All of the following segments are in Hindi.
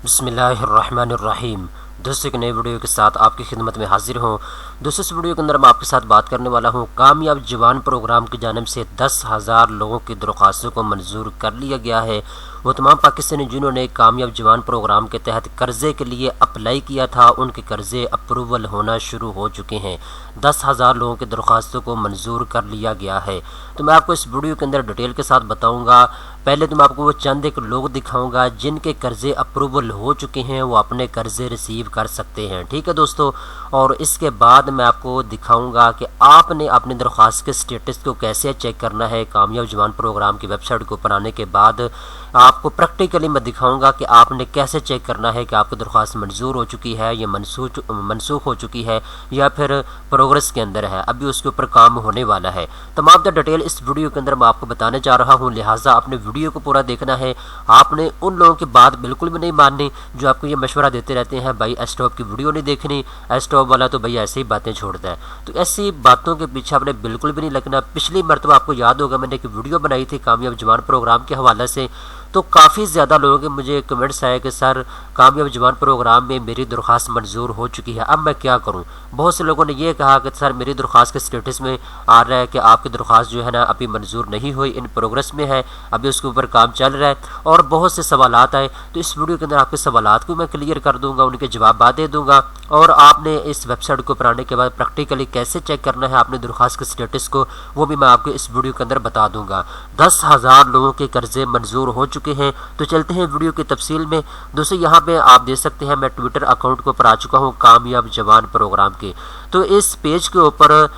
बिस्मिल्लाहिर्रहमानिर्रहीम। दोस्तों एक नई वीडियो के साथ आपकी खिदमत में हाजिर हूँ। दोस्तों इस वीडियो के अंदर मैं आपके साथ बात करने वाला हूँ कामयाब जवान प्रोग्राम की जानिब से 10,000 लोगों की दरख्वास्तों को मंजूर कर लिया गया है। वो तमाम पाकिस्तानी जिन्होंने कामयाब जवान प्रोग्राम के तहत कर्ज़े के लिए अप्लाई किया था, उनके कर्ज़े अप्रूवल होना शुरू हो चुके हैं। 10,000 लोगों की दरख्वास्तों को मंजूर कर लिया गया है। तो मैं आपको इस वीडियो के अंदर डिटेल के साथ बताऊँगा। पहले तो मैं आपको वो चंद एक लोग दिखाऊंगा जिनके कर्ज़े अप्रूवल हो चुके हैं, वो अपने कर्ज़े रिसीव कर सकते हैं। ठीक है दोस्तों, और इसके बाद मैं आपको दिखाऊंगा कि आपने अपनी दरख्वास्त के स्टेटस को कैसे चेक करना है। कामयाब जवान प्रोग्राम की वेबसाइट को ऊपर आने के बाद आपको प्रैक्टिकली मैं दिखाऊंगा कि आपने कैसे चेक करना है कि आपकी दरख्वास्त मंजूर हो चुकी है या मनसूख हो चुकी है या फिर प्रोग्रेस के अंदर है, अभी उसके ऊपर काम होने वाला है। तमाम डिटेल इस वीडियो के अंदर मैं आपको बताने जा रहा हूँ, लिहाजा आपने वीडियो को पूरा देखना है। आपने उन लोगों की बात बिल्कुल भी नहीं माननी जो आपको ये मशवरा देते रहते हैं भाई एस्टॉप की वीडियो नहीं देखनी, एस्टॉप वाला तो भैया ऐसे ही बातें छोड़ता है। तो ऐसी बातों के पीछे आपने बिल्कुल भी नहीं लगना। पिछली मरतबा आपको याद होगा मैंने एक वीडियो बनाई थी कामयाब जवान प्रोग्राम के हवाले से, तो काफ़ी ज़्यादा लोगों के मुझे कमेंट्स आए कि सर कामयाब जवान प्रोग्राम में मेरी दरख्वास्त मंजूर हो चुकी है, अब मैं क्या करूं। बहुत से लोगों ने ये कहा कि सर मेरी दरख्वास्त के स्टेटस में आ रहा है कि आपकी दरख्वास्त जो है ना अभी मंजूर नहीं हुई, इन प्रोग्रेस में है, अभी उसके ऊपर काम चल रहा है। और बहुत से सवालात आए, तो इस वीडियो के अंदर आपके सवालात को मैं क्लियर कर दूंगा, उनके जवाब दे दूंगा। और आपने इस वेबसाइट को ऊपर आने के बाद प्रैक्टिकली कैसे चेक करना है अपनी दरख्वास्त के स्टेटस को, वो भी मैं आपको इस वीडियो के अंदर बता दूंगा। 10,000 लोगों के कर्जे मंजूर हो चुके हैं। तो चलते हैं वीडियो की तफसील में। दोस्तों यहाँ पे आप देख सकते हैं मैं ट्विटर अकाउंट को ऊपर आ चुका हूँ कामयाब जवान प्रोग्राम के। तो इस पेज के ऊपर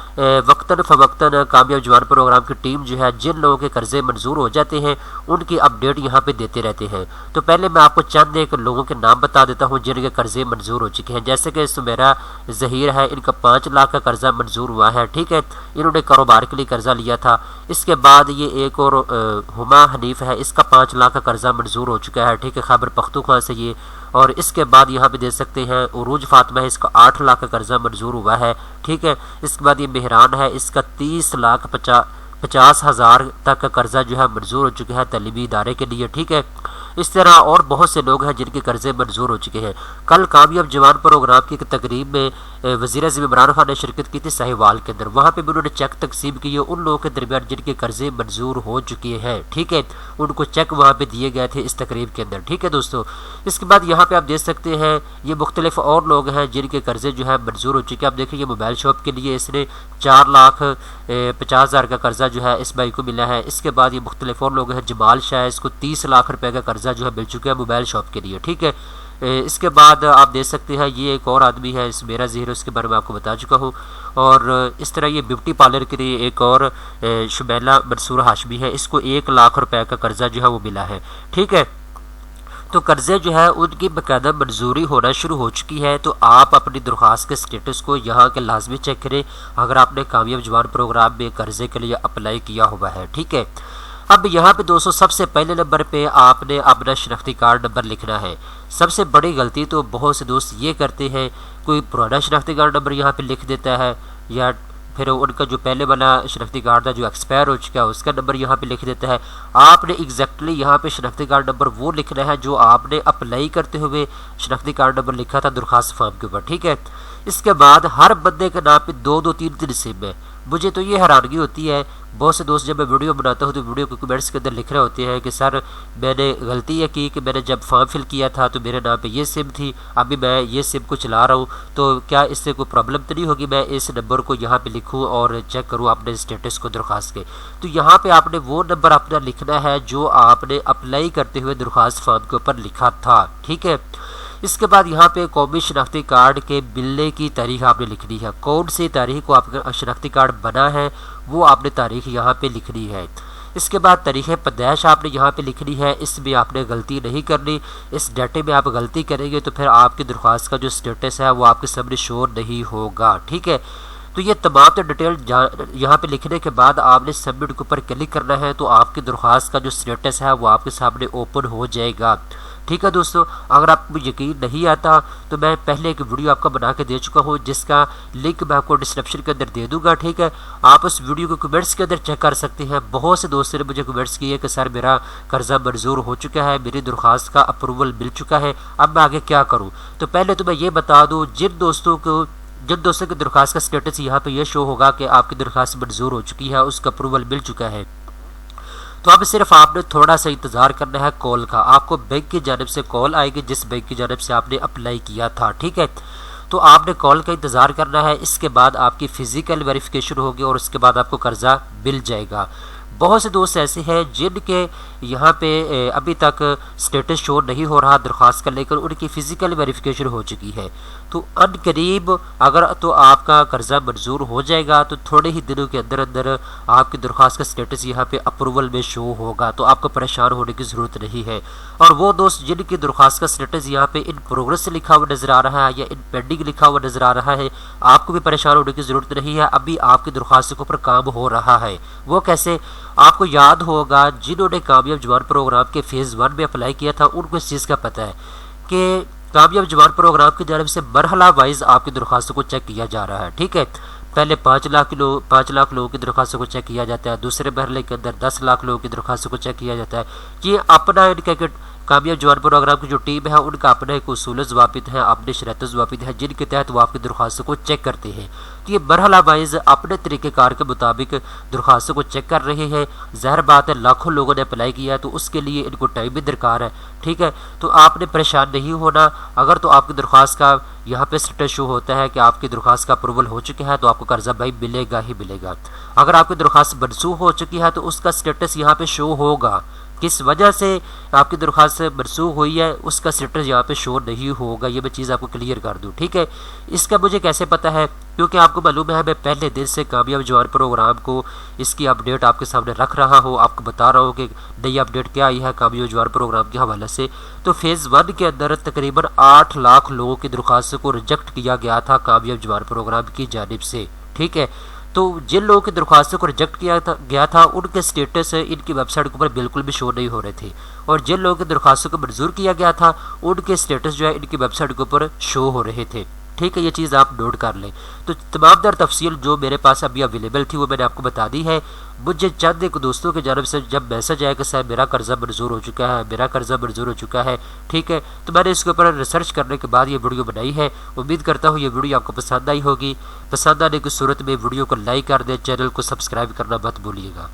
वक्तन फवक्तन कामयाब जवान प्रोग्राम की टीम जो है जिन लोगों के कर्जे मंजूर हो जाते हैं उनकी अपडेट यहाँ पे देते रहते हैं। तो पहले मैं आपको चंद एक लोगों के नाम बता देता हूँ जिनके कर्जे मंजूर हो चुके हैं। जैसे कि सुमेरा जहीर है, इनका 5 लाख का कर्जा मंजूर हुआ है। ठीक है, इन्होंने कारोबार के लिए कर्जा लिया था। इसके बाद ये एक और हुमा हनीफ है, इसका 5 लाख का कर्जा मंजूर हो चुका है। ठीक है, खैबर पख्तूनख्वा से ये। और इसके बाद यहाँ पे देख सकते हैं उरूज फातिमा है, इसका 8 लाख का कर्जा मंजूर हुआ है। ठीक है, इसके बाद ये मेहरान है, इसका 30,50,000 तक का कर्जा जो है मंजूर हो चुका है तलीमी इदारे के लिए। ठीक है, इस तरह और बहुत से लोग हैं जिनके कर्जे मंजूर हो चुके हैं। कल कामयाब जवान प्रोग्राम की एक तकरीब में वज़ीर-ए-आज़म इमरान खान ने शिरकत की थी साहिवाल के अंदर। वहाँ पे भी उन्होंने चेक तकसीम किए उन लोगों के दरमियान जिनके कर्जे मंजूर हो चुके हैं। ठीक है, उनको चेक वहाँ पे दिए गए थे इस तकरीब के अंदर। ठीक है दोस्तों, इसके बाद यहाँ पे आप देख सकते हैं ये मुख्तलिफ और लोग हैं जिनके कर्जे जो है मंजूर हो चुके हैं। आप देखिए मोबाइल शॉप के लिए इसने 4,50,000 का कर्जा जो है इस भाई को मिला है। इसके बाद ये मुख्तलिफ और लोग हैं, जमाल शाह है, इसको 30 लाख रुपए का कर्जा जो है मिल चुका है मोबाइल शॉप के लिए। ठीक है, इसके बाद आप देख सकते हैं ये एक और आदमी है सुमेरा ज़हीर, उसके बारे में आपको बता चुका हूँ। और इस तरह ये ब्यूटी पार्लर के लिए एक और शुमैला मंसूर हाशमी है, इसको 1 लाख रुपए का कर्जा जो है वो मिला है। ठीक है, तो कर्जे जो है उनकी बाकायदा मंजूरी होना शुरू हो चुकी है। तो आप अपनी दरख्वास्त के स्टेटस को यहाँ के लाजमी चेक करें अगर आपने कामयाब जवान प्रोग्राम में कर्जे के लिए अप्लाई किया हुआ है। ठीक है, अब यहाँ पे दोस्तों सबसे पहले नंबर पे आपने अपना शनाख्ती कार्ड नंबर लिखना है। सबसे बड़ी गलती तो बहुत से दोस्त ये करते हैं, कोई पुराना शनाख्ती कार्ड नंबर यहाँ पे लिख देता है या फिर उनका जो पहले वाला शनाख्ती कार्ड था जो एक्सपायर हो चुका है उसका नंबर यहाँ पे लिख देता है। आपने एग्जैक्टली यहाँ पे शनाख्ती कार्ड नंबर वो लिखना है जो आपने अप्लाई करते हुए शनाख्ती कार्ड नंबर लिखा था दरख्वास्त फॉर्म के ऊपर। ठीक है, इसके बाद हर बंदे के नाम पे 2-2 3-3 सिम है। मुझे तो ये हैरानगी होती है, बहुत से दोस्त जब मैं वीडियो बनाता हूँ तो वीडियो के कमेंट्स के अंदर लिख रहे होते हैं कि सर मैंने गलती ये की कि मैंने जब फॉर्म फिल किया था तो मेरे नाम पे ये सिम थी, अभी मैं ये सिम को चला रहा हूँ, तो क्या इससे कोई प्रॉब्लम तो नहीं होगी मैं इस नंबर को यहाँ पे लिखूँ और चेक करूँ अपने स्टेटस को दरख्वास्त के। तो यहाँ पे आपने वो नंबर अपना लिखना है जो आपने अप्लाई करते हुए दरख्वास्त फॉर्म के ऊपर लिखा था। ठीक है, इसके बाद यहाँ पे कौमी शनाख्ती कार्ड के मिलने की तारीख आपने लिखनी है। कौन सी तारीख को आपका शनाख्ती कार्ड बना है वो आपने तारीख यहाँ पे लिखनी है। इसके बाद तारीख़ पैदाइश आपने यहाँ पे लिखनी है, इसमें आपने गलती नहीं करनी। इस डाटे में आप गलती करेंगे तो फिर आपकी दरख्वास्त का जो स्टेटस है वो आपके सामने शो नहीं होगा। ठीक है, तो ये तमाम तो डिटेल यहाँ पे लिखने के बाद आपने सबमिट के ऊपर क्लिक करना है तो आपकी दरख्वास्त का जो स्टेटस है वो आपके सामने ओपन हो जाएगा। ठीक है दोस्तों, अगर आपको यकीन नहीं आता तो मैं पहले एक वीडियो आपका बना के दे चुका हूँ, जिसका लिंक मैं आपको डिस्क्रिप्शन के अंदर दे दूंगा। ठीक है, आप उस वीडियो को कमेंट्स के अंदर चेक कर सकते हैं। बहुत से दोस्तों ने मुझे कमेंट्स किए कि सर मेरा कर्जा मंजूर हो चुका है, मेरी दरख्वास्त का अप्रूवल मिल चुका है, अब मैं आगे क्या करूँ। तो पहले तो मैं ये बता दूँ, जिन दोस्तों की दरख्वास्त का स्टेटस यहाँ पे ये शो होगा कि आपकी दरख्वास्त मंजूर हो चुकी है, उसका अप्रूवल मिल चुका है, तो अब सिर्फ आपने थोड़ा सा इंतज़ार करना है कॉल का। आपको बैंक की जानिब से कॉल आएगी, जिस बैंक की जानिब से आपने अप्लाई किया था। ठीक है, तो आपने कॉल का इंतज़ार करना है। इसके बाद आपकी फ़िज़िकल वेरिफिकेशन होगी और उसके बाद आपको कर्जा मिल जाएगा। बहुत से दोस्त ऐसे हैं जिनके यहाँ पे अभी तक स्टेटस शो नहीं हो रहा दरख्वास्त का, लेकर उनकी फ़िज़िकल वेरिफिकेशन हो चुकी है। तो अनकरीब अगर तो आपका कर्जा मंजूर हो जाएगा, तो थोड़े ही दिनों के अंदर अंदर आपकी दरख्वास्त का स्टेटस यहाँ पे अप्रूवल में शो होगा, तो आपको परेशान होने की ज़रूरत नहीं है। और वो दोस्त जिनकी दरख्वास्त का स्टेटस यहाँ पे इन प्रोग्रेस से लिखा हुआ नज़र आ रहा है या इन पेंडिंग लिखा हुआ नज़र आ रहा है, आपको भी परेशान होने की ज़रूरत नहीं है। अभी आपकी दरख्वास्त के ऊपर काम हो रहा है। वो कैसे, आपको याद होगा जिन्होंने कामयाब जवान प्रोग्राम के फ़ेज़ 1 में अप्लाई किया था, उनको इस चीज़ का पता है कि कामयाब जवान प्रोग्राम की जानिब से मरहला वाइज आपकी दरख्वास्तों को चेक किया जा रहा है। ठीक है, पहले 5 लाख लोगों की दरख्वास्तों को चेक किया जाता है, दूसरे मरहले के अंदर 10 लाख लोगों की दरख्वास्तों को चेक किया जाता है। ये अपना इनका कामयाब जवान प्रोग्राम की जो टीम है उनका अपना एक उसूल ज़वाबित है, अपने शरत ज़वाबित है, जिनके तहत वो आपकी दरख्वास्तों को चेक करते हैं। तो ये मरहला वाइज अपने तरीक़ेकार के मुताबिक दरख्वास्तों को चेक कर रहे हैं। ज़ाहिर बात है लाखों लोगों ने अप्लाई किया है, तो उसके लिए इनको टाइम भी दरकार है। ठीक है, तो आपने परेशान नहीं होना। अगर तो आपकी दरख्वास्त का यहाँ पे स्टेटस शो होता है कि आपकी दरख्वास्त का अप्रूवल हो चुका है, तो आपको कर्जा भाई मिलेगा ही मिलेगा। अगर आपकी दरख्वास्त मनसूख हो चुकी है, तो उसका स्टेटस यहाँ पे शो होगा। किस वजह से आपकी दरख्वास्त मनसूख हुई है, उसका स्टेटस यहाँ पे शो नहीं होगा। ये मैं चीज़ आपको क्लियर कर दूँ। ठीक है, इसका मुझे कैसे पता है, क्योंकि आपको मालूम है मैं पहले दिन से कामयाब जवान प्रोग्राम को इसकी अपडेट आपके सामने रख रहा हूँ, आपको बता रहा हूँ कि नई अपडेट क्या आई है कामयाब जवान प्रोग्राम के हवाले से। तो फ़ेज़ 1 के अंदर तकरीबन 8 लाख लोगों की दरख्वास्तों को रिजेक्ट किया गया था कामयाब जवान प्रोग्राम की जानिब से। ठीक है, तो जिन लोगों की दरख्वास्तों को रिजेक्ट किया गया था उनके स्टेटस इनकी वेबसाइट के ऊपर बिल्कुल भी शो नहीं हो रहे थे, और जिन लोगों की दरख्वास्तों को मंजूर किया गया था उनके स्टेटस जो है इनकी वेबसाइट के ऊपर शो हो रहे थे। ठीक है, ये चीज़ आप नोट कर लें। तो तमाम दर तफसील जो मेरे पास अभी अवेलेबल थी वो मैंने आपको बता दी है। मुझे चंद एक दोस्तों की जानब से जब मैसेज आया कि साहब मेरा कर्जा मंजूर हो चुका है, मेरा कर्जा मंजूर हो चुका है, ठीक है, तो मैंने इसके ऊपर रिसर्च करने के बाद ये वीडियो बनाई है। उम्मीद करता हूँ ये वीडियो आपको पसंद आई होगी। पसंद आने की सूरत में वीडियो को लाइक कर दें, चैनल को सब्सक्राइब करना मत भूलिएगा।